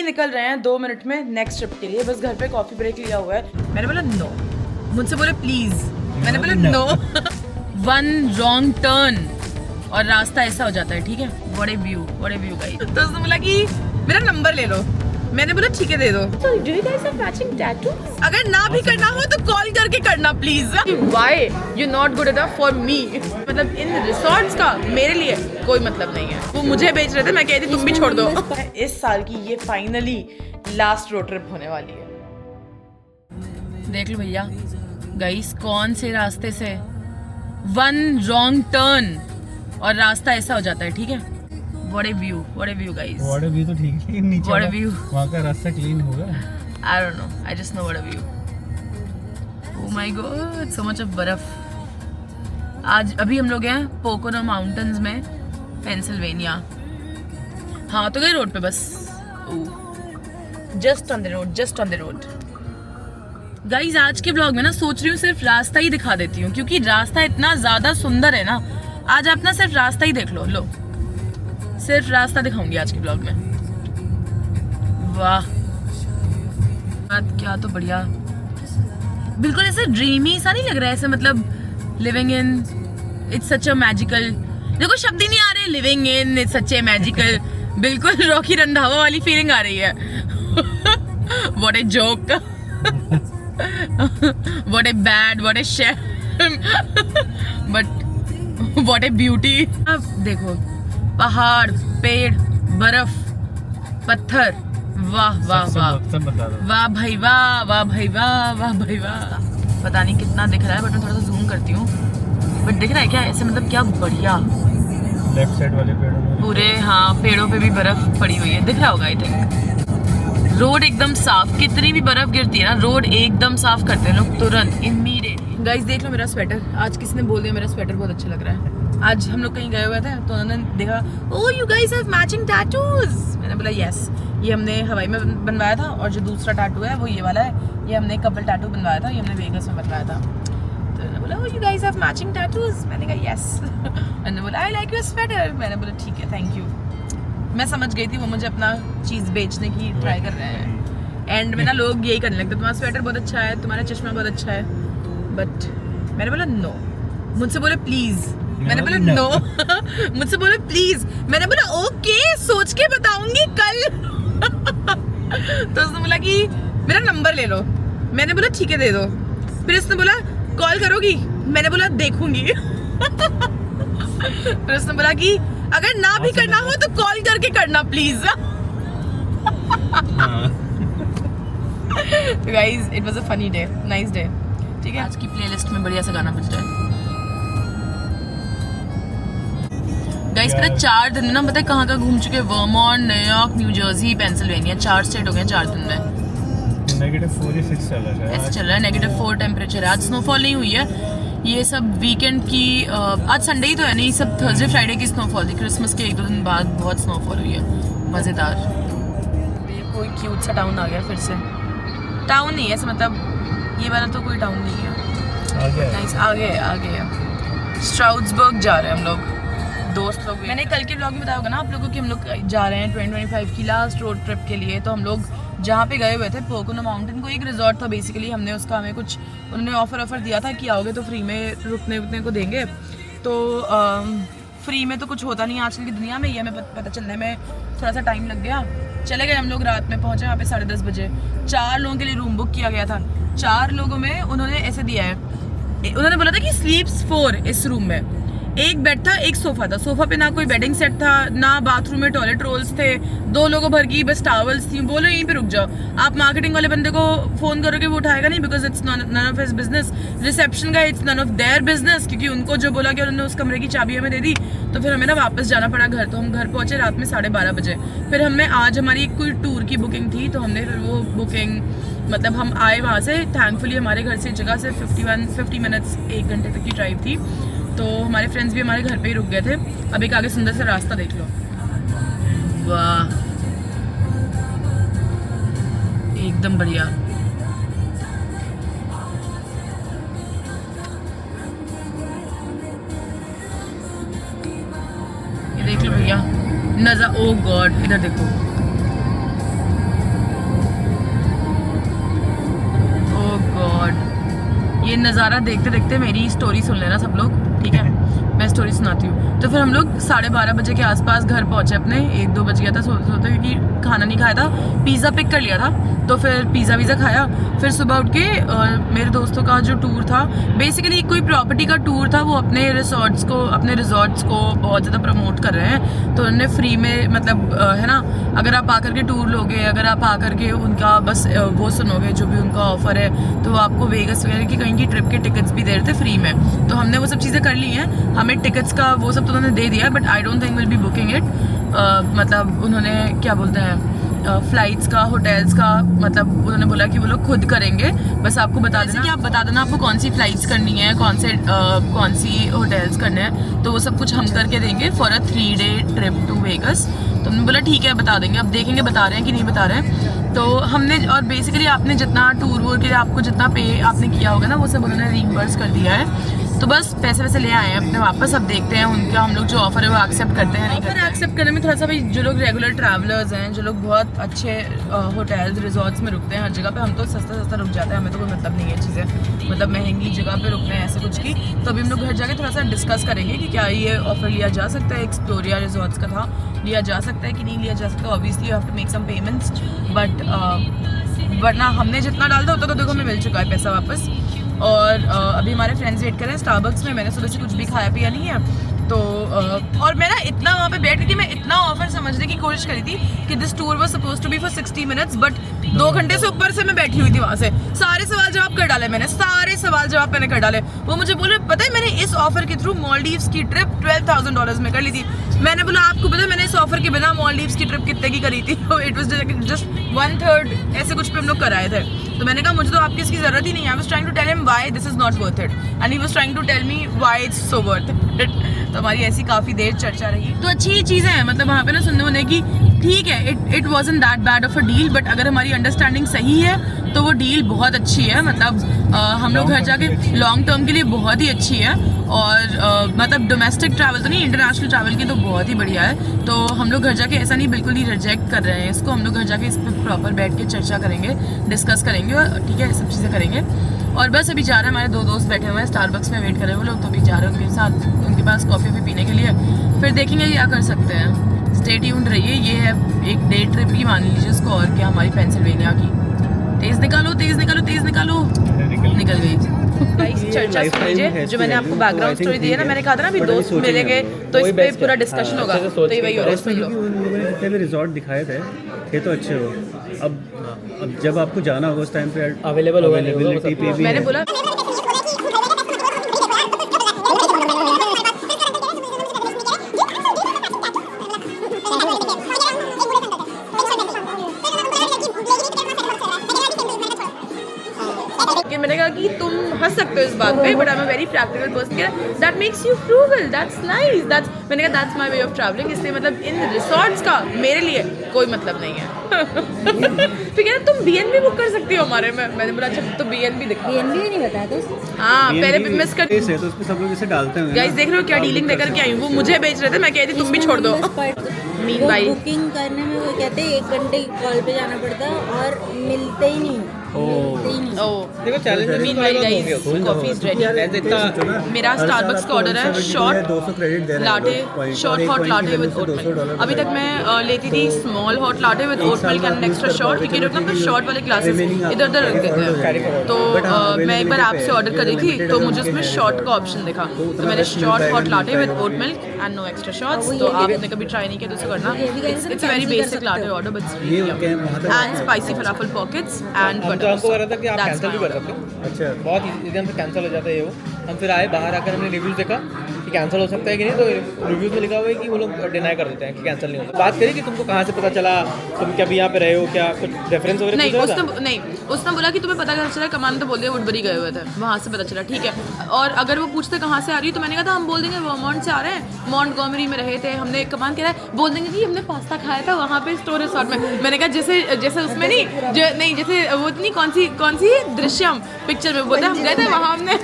निकल रहे हैं 2 मिनट में नेक्स्ट ट्रिप के लिए। बस घर पे कॉफी ब्रेक लिया हुआ है। मैंने बोला नो, मुझसे बोले प्लीज, मैंने बोला नो। 1 रॉन्ग टर्न और रास्ता ऐसा हो जाता है, ठीक है। बड़े व्यू गाइस। तो उसने बोला कि मेरा नंबर ले लो, मैंने बोला ठीक है दे दो। So, do you guys have matching tattoos? अगर ना भी करना हो तो कॉल करके करना please. Why you not good enough for me? मतलब इन रिसोर्ट्स का मेरे लिए कोई मतलब नहीं है। वो मुझे बेच रहे थे, मैं कहती तुम भी छोड़ दो। इस साल की ये फाइनली लास्ट रोड ट्रिप होने वाली है। देख लो भैया गाइस, कौन से रास्ते से 1 रॉन्ग टर्न और रास्ता ऐसा हो जाता है, ठीक है। बड़े व्यू गाइस। बड़े व्यू तो ठीक है, नीचे बड़े व्यू, वहाँ का रास्ता क्लीन होगा। I don't know, I just know what a view. Oh my god, so much of बर्फ। आज अभी हम लोग हैं पोकोनो माउंटेन्स में, पेंसिल्वेनिया। हाँ तो गए रोड पे बस, just on the road. Guys आज के ब्लॉग में ना सोच रही हूँ सिर्फ रास्ता ही दिखा देती हूँ, क्योंकि रास्ता इतना ज्यादा सुंदर है ना। आज आप ना सिर्फ रास्ता ही देख लो, सिर्फ रास्ता दिखाऊंगी आज के ब्लॉग में। वाह क्या तो बढ़िया, बिल्कुल ऐसे ड्रीमी सा नहीं लग रहा है, ऐसे मतलब living in it's such a magical, देखो शब्द ही नहीं आ रहे, living in it's such a magical, बिल्कुल रॉकी रंधावा वाली फीलिंग आ रही है। What a joke, what a bad, what a shame, but what a beauty. अब देखो पहाड़, पेड़, बर्फ, पत्थर, वाह वाह वाह वाह भाई वाह, वाह भाई वाह, वाह भाई वाह। पता नहीं कितना दिख रहा है, बट मैं थोड़ा सा जूम करती हूँ। बट दिख रहा है क्या ऐसे, मतलब क्या बढ़िया। लेफ्ट साइड वाले पेड़ों में पूरे, हाँ पेड़ों पे भी बर्फ पड़ी हुई है, दिख रहा होगा आई थिंक। रोड एकदम साफ, कितनी भी बर्फ गिरती है ना, रोड एकदम साफ करते हैं लोग तुरंत, इमीडिएट। गाइस देख लो मेरा स्वेटर, आज किसी ने बोल दिया मेरा स्वेटर बहुत अच्छा लग रहा है। आज हम लोग कहीं गए हुए थे तो उन्होंने देखा, oh you guys have matching tattoos. मैंने बोला यस, ये हमने हवाई में बनवाया था, और जो दूसरा टैटू है वो ये वाला है, ये हमने कपल टैटू बनवाया था, ये हमने वेगस में बनवाया था। तो उन्होंने बोला oh you guys have matching tattoos. मैंने कहा यस। उन्होंने बोला आई लाइक योर स्वेटर। मैंने बोला ठीक है थैंक यू। मैं समझ गई थी वो मुझे अपना चीज़ बेचने की ट्राई कर रहे हैं। एंड में ना लोग यही करने लगते, तुम्हारा स्वेटर बहुत अच्छा है, तुम्हारा चश्मा बहुत अच्छा है, बट मैंने बोला नो, मुझसे बोले प्लीज, मैंने बोला नो। मुझसे बोले प्लीज, मैंने बोला ओके सोच के बताऊंगी कल। तो उसने बोला कि मेरा नंबर ले लो, मैंने बोला ठीक है दे दो। फिर उसने बोला कॉल करोगी, मैंने बोला देखूंगी। फिर उसने बोला कि अगर ना भी करना हो तो कॉल करके करना please. Guys it was a funny day, nice day, ठीक है। आज की प्लेलिस्ट में बढ़िया सा गाना बज रहा है। गाइस पता 4 दिन में ना पता है कहाँ घूम चुके, Vermont, New York, new Jersey, Pennsylvania, 4 state हो गए 4 दिन में। -4 या 6 चल रहा है, ऐसे चल रहा है, -4 टेम्परेचर है। आज स्नोफॉल नहीं हुई है, ये सब वीकेंड की, आज संडे ही तो है नहीं, सब थर्सडे फ्राइडे की स्नोफॉल थी। क्रिसमस के 1-2 दिन बाद बहुत स्नोफॉल हुई है, मज़ेदार। ये कोई क्यूट सा टाउन आ गया फिर से, टाउन नहीं है ऐसे, मतलब ये वाला तो कोई टाउन नहीं है, आगे स्ट्राउड्सबर्ग जा रहे हैं हम लोग, दोस्त लोग। मैंने कल के ब्लॉग में बताया होगा ना आप लोगों कि हम लोग जा रहे हैं 2025 की लास्ट रोड ट्रिप के लिए। तो हम लोग जहाँ पे गए हुए थे पोकोनो माउंटेन, को एक रिजॉर्ट था बेसिकली, हमने उसका हमें कुछ उन्होंने ऑफर दिया था कि आओगे तो फ्री में रुकने को देंगे। तो फ्री में तो कुछ होता नहीं आजकल की दुनिया में, ये हमें पता चलने में थोड़ा सा टाइम लग गया। चले गए हम लोग, रात में पहुँचे वहाँ पे 10:30 बजे। 4 लोगों के लिए रूम बुक किया गया था। 4 लोगों में उन्होंने ऐसे दिया है, उन्होंने बोला था कि स्लीप्स 4 इस रूम में। एक बेड था, एक सोफा था, सोफा पे ना कोई बेडिंग सेट था, ना बाथरूम में टॉयलेट रोल्स थे, 2 लोगों भर की बस टॉवल्स थी। बोलो यहीं पे रुक जाओ। आप मार्केटिंग वाले बंदे को फोन करोगे वो उठाएगा नहीं, because it's none of his business. Reception का it's none of their business, क्योंकि उनको जो बोला कि उन्होंने उस कमरे की चाबी हमें दे दी। तो फिर हमें ना वापस जाना पड़ा घर। तो हम घर पहुंचे रात में 12:30 बजे। फिर हमने आज हमारी कोई टूर की बुकिंग थी, तो हमने फिर वो बुकिंग, मतलब हम आए वहाँ से, थैंकफुली हमारे घर से जगह से 50 मिनट्स 1 घंटे तक की ड्राइव थी। तो हमारे फ्रेंड्स भी हमारे घर पे ही रुक गए थे। अब एक आगे सुंदर सा रास्ता देख लो, वाह एकदम बढ़िया। ये देख लो भैया नज़ारा, ओ गॉड इधर देखो, नज़ारा देखते देखते मेरी स्टोरी सुन लेना सब लोग, ठीक है? मैं स्टोरी सुनाती हूँ। तो फिर हम लोग 12:30 बजे के आसपास घर पहुँचे अपने, 1-2 बज गया था सोते सोते, क्योंकि खाना नहीं खाया था, पिज़्ज़ा पिक कर लिया था। तो फिर पिज़्ज़ा वीज़ा खाया। फिर सुबह उठ के मेरे दोस्तों का जो टूर था, बेसिकली कोई प्रॉपर्टी का टूर था, वो अपने रिजॉर्ट्स को बहुत ज़्यादा प्रमोट कर रहे हैं। तो उन्होंने फ्री में, मतलब है ना, अगर आप आकर के टूर लोगे, अगर आप आकर के उनका बस वो सुनोगे जो भी उनका ऑफर है, तो वो आपको वेगस वगैरह की कहीं की ट्रिप के टिकट्स भी दे रहे थे फ्री में। तो हमने वो सब चीज़ें कर ली हैं। हमें टिकट्स का वो सब तो उन्होंने दे दिया, but I don't think will be booking it. मतलब उन्होंने क्या बोलते हैं, फ्लाइट्स का, होटल्स का, मतलब उन्होंने बोला कि वो लोग खुद करेंगे, बस आपको बता देना कि आप बता देना आपको कौन सी फ्लाइट्स करनी है, कौन सी होटल्स करने हैं, तो वो सब कुछ हम करके देंगे for a 3-day trip to Vegas. तो हमने बोला ठीक है बता देंगे, अब देखेंगे बता रहे हैं कि नहीं बता रहे हैं। तो हमने, और बेसिकली आपने जितना टूर वूर के लिए आपको जितना पे आपने किया होगा ना, वो सब उन्होंने रीइंबर्स कर दिया है। तो बस पैसे वैसे ले आए हैं अपने वापस। अब देखते हैं उनका, हम लोग जो ऑफर है वो एक्सेप्ट करते हैं नहीं करते हैं। एक्सेप्ट करने में थोड़ा सा भाई, जो लोग रेगुलर ट्रैवलर्स हैं, जो लोग बहुत अच्छे होटल्स रिजॉर्ट्स में रुकते हैं हर जगह पे, हम तो सस्ता रुक जाते हैं, हमें तो कोई मतलब नहीं है चीज़ें, मतलब महंगी जगह पे रुकना है ऐसे कुछ की। तो अभी हम लोग घर जाके थोड़ा सा डिस्कस करेंगे कि क्या ये ऑफर लिया जा सकता है। एक्सप्लोरिया रिजॉर्ट्स का था, लिया जा सकता है कि नहीं लिया जा सकता। Obviously you have to make some payments, but वरना हमने जितना डाल था उतना तो देखो हमें मिल चुका है पैसा वापस। और अभी हमारे फ्रेंड्स वेट कर रहे हैं स्टारबक्स में। मैंने सुबह से कुछ भी खाया पिया नहीं है। तो और मैं ना इतना वहाँ पे बैठ रही थी, मैं इतना ऑफर समझने की कोशिश करी थी कि this tour was suppose to be for 60 minutes, but 2 घंटे से ऊपर से मैं बैठी हुई थी वहाँ से। सारे सवाल जवाब कर डाले मैंने, सारे सवाल जवाब मैंने कर डाले। वो मुझे बोले पता है मैंने इस ऑफर के थ्रू मालदीव्स की ट्रिप $12,000 में कर ली थी। मैंने बोला आपको पता है मैंने इस ऑफर के बिना मालदीव्स की ट्रिप कितने की करी थी? इट वाज जस्ट 1/3 ऐसे कुछ पे हम लोग कराए थे। तो मैंने कहा मुझे तो आपकी इसकी जरूरत ही नहीं है। I was trying to tell him why this is not worth it and he was trying to tell me why it's so worth it. तो हमारी ऐसी काफी देर चर्चा रही। तो अच्छी चीजें हैं, मतलब वहाँ पे ना सुनने होने की, ठीक है it wasn't that bad of a deal, but अगर हमारी अंडरस्टैंडिंग सही है तो वो डील बहुत अच्छी है। मतलब हम लोग घर जाके लॉन्ग टर्म के लिए बहुत ही अच्छी है। और मतलब डोमेस्टिक ट्रैवल तो नहीं, इंटरनेशनल ट्रैवल की तो बहुत ही बढ़िया है। तो हम लोग घर जाके ऐसा नहीं बिल्कुल ही रिजेक्ट कर रहे हैं इसको। हम लोग घर जाके इस पर प्रॉपर बैठ के चर्चा करेंगे, डिस्कस करेंगे, और ठीक है सब चीज़ें करेंगे। और बस अभी जा रहे हैं, हमारे 2 दोस्त बैठे हुए हैं स्टारबक्स में वेट कर रहे हैं वो लोग, तो अभी जा रहे हैं उनके साथ, उनके पास कॉफ़ी भी पीने के लिए। फिर देखेंगे क्या कर सकते हैं। स्टे ट्यून्ड रहिए। ये है एक डे ट्रिप ही मान लीजिए उसको, और क्या हमारी पेंसिल्वेनिया की। तेज़ निकालो तेज़ निकालो तेज़ निकालो, निकल गई। चर्चा सुन लीजिए जो मैंने आपको बैकग्राउंड स्टोरी दी है ना, मैंने कहा था ना अभी दोस्त मिलेंगे तो इस पे पूरा डिस्कशन होगा। तो ये वही हो रहा है। जितने भी रिजॉर्ट दिखाए थे तो अच्छे हो। अब जब आपको जाना होगा उस टाइम पे अवेलेबल होगा, अवेलेबिलिटी पे भी मैंने बोला मैंने कहा कि तुम हंस सकते हो इस बात पे, but I am a very practical person, that makes you frugal, that's nice, that's, मैंने कहा that's my way of travelling. इसलिए मतलब इन रिसॉर्ट्स का मेरे लिए कोई मतलब नहीं है। फिर कह रहा तुम बीएनबी बुक कर सकती हो हमारे में। मैंने बोला अच्छा तो बीएनबी दिखा। बीएनबी नहीं बताया तो हाँ पहले भी मिस कर। है तो उसमें सब लोग इसे डालते हैं। गाइस देख रहे हो क्या डीलिंग देकर के आई हूँ। वो मुझे बेच रहे थे, मैं कह रही थी तुम भी छोड़ दो। मीन भाई बुकिंग करने में वो कहते हैं 1 घंटे कॉल पे जाना पड़ता है और मिलते ही नहीं, मिलते ही नहीं। देखो चैलेंज मीन भाई गाइस कॉफी इज रेडी। मेरा स्टारबक्स का ऑर्डर है शॉर्ट 200 क्रेडिट दे रहे हैं latte, short hot latte with oat milk. अभी तक मैं लेती थी small hot latte with oat milk and extra short, क्योंकि लोग ना शॉर्ट वाले ग्लासेस इधर उधर रख देते हैं। तो मैं एक बार ऐप से ऑर्डर कर रही थी तो मुझे उसमें शॉर्ट का ऑप्शन दिखा, तो मैंने short hot latte with oat milk and no extra shots. तो आपने कभी ट्राई नहीं किया तो उसे करना। It's a very basic latte order but and spicy falafel pockets and butter. हमको कर रहा था कि आप कैंसिल भी कर सकते हो। अच्छा बहुत इजी से कैंसिल हो जाता है ये वो। हम फिर आए बाहर आकर हमने रिव्यूज़ देखा कि कैंसिल हो सकता है कि नहीं, तो रिव्यूज़ में लिखा हुआ है कि वो लोग डिनाई कर देते हैं कि कैंसिल नहीं होता। बात करिए कि तुमको कहाँ से पता चला, तुम क्या भी यहाँ पे रहे हो, क्या कुछ रेफरेंस वगैरह नहीं पूछा था? उसने बोला कि तुम्हें पता कैसे चला, कमान तो बोल दिया वुडबरी गए हुए थे, वहाँ से पता चला। ठीक है, और अगर वो पूछते कहाँ से आ रही है तो मैंने कहा था हम बोल देंगे वर्मोंट से आ रहे हैं, मॉन्टगोमरी में रहे थे हमने। कमान कह रहा है बोल देंगे कि हमने पास्ता खाया था वहाँ पे स्टोर रिसॉर्ट में। मैंने कहा जैसे उसमें नहीं जैसे वो नहीं कौन सी दृश्यम पिक्चर में बोलते हम गए थे वहाँ हमने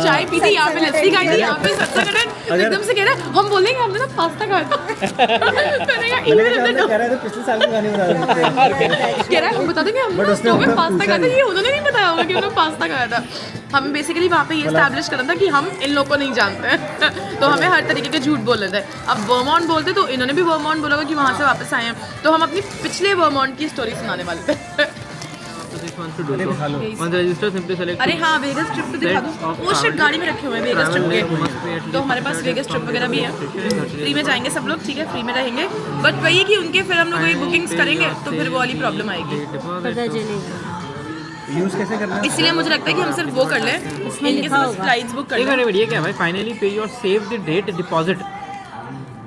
चाय पी थी, यहाँ पे लस्सी खाई थी, यहाँ पे सत्ता कटन। एकदम से कह रहा है हम बोलेंगे हमने ना पास्ता खाया था। मैंने कहा पिछले साल में गाने बना रहे थे। कह रहा है हम बता देंगे हमने पास्ता खाया था। ये उन्होंने नहीं बताया होगा कि उन्होंने पास्ता खाया था। हम बेसिकली वहाँ पे ये एस्टैब्लिश करना था कि हम इन लोगों को नहीं जानते हैं तो हमें हर तरीके के झूठ बोल रहे थे। अब वर्मोंट बोलते तो इन्होंने भी वर्मोंट बोला कि वहाँ से वापस आए हैं, तो हम अपनी पिछले वर्मोंट की स्टोरी सुनाने वाले थे। अरे हाँ, वेगस ट्रिप पे दिखा दो। वो शिट गाड़ी में रखे हुए हैं वेगस ट्रिप के, तो हमारे पास वेगस ट्रिप वगैरह भी है। फ्री में जाएंगे सब लोग, ठीक है, फ्री में रहेंगे, बट वही है कि उनके फिर हम लोग वही बुकिंग्स करेंगे तो फिर वो वाली प्रॉब्लम आएगी, पता चलेगा। यूज़ कैसे करना है? इसलिए मुझे लगता है कि हम सिर्फ वो कर लें, इनके सब फ्लाइट्स बुक कर लें। बढ़िया क्या भाई, finally pay your save the date deposit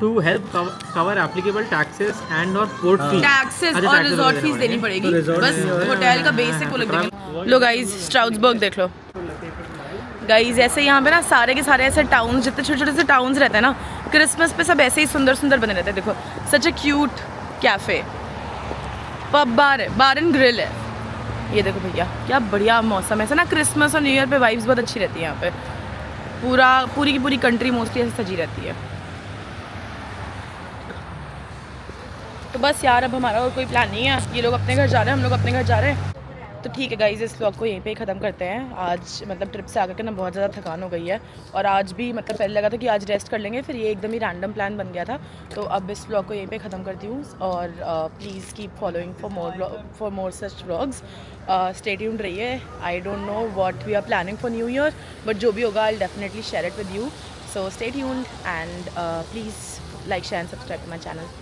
to help cover applicable taxes and or resort fee. Taxes और रिजॉर्ट फीस देनी पड़ेगी, बस होटल का बेसिक वो लग देंगे। लो गाइस, स्ट्राउड्सबर्ग देख लो गाइस। ऐसे यहाँ पे ना सारे के सारे ऐसे टाउन्स, जितने छोटे छोटे से टाउन्स रहते हैं ना, क्रिसमस पे सब ऐसे ही सुंदर सुंदर बने रहते हैं। देखो, such a cute cafe, pub, bar and grill है। ये देखो भैया, क्या बढ़िया मौसम है। ऐसा ना क्रिसमस और न्यू ईयर पे वाइब्स बहुत अच्छी रहती है यहाँ पे। पूरी की पूरी कंट्री मोस्टली ऐसे सजी रहती है। तो बस यार, अब हमारा और कोई प्लान नहीं है। ये लोग अपने घर जा रहे हैं, हम लोग अपने घर जा रहे हैं। तो ठीक है गाइज़, इस व्लॉग को यहीं पे ही ख़त्म करते हैं। आज मतलब ट्रिप से आकर के ना बहुत ज़्यादा थकान हो गई है, और आज भी मतलब पहले लगा था कि आज रेस्ट कर लेंगे, फिर ये एकदम ही रैंडम प्लान बन गया था। तो अब इस व्लॉग को यहीं पे ख़त्म करती हूँ, और please keep following for more such vlogs. Stay tuned रहिए। I don't know what we are planning for new year, but जो भी होगा I will definitely share it with you. So stay tuned and please like, share and subscribe to my channel.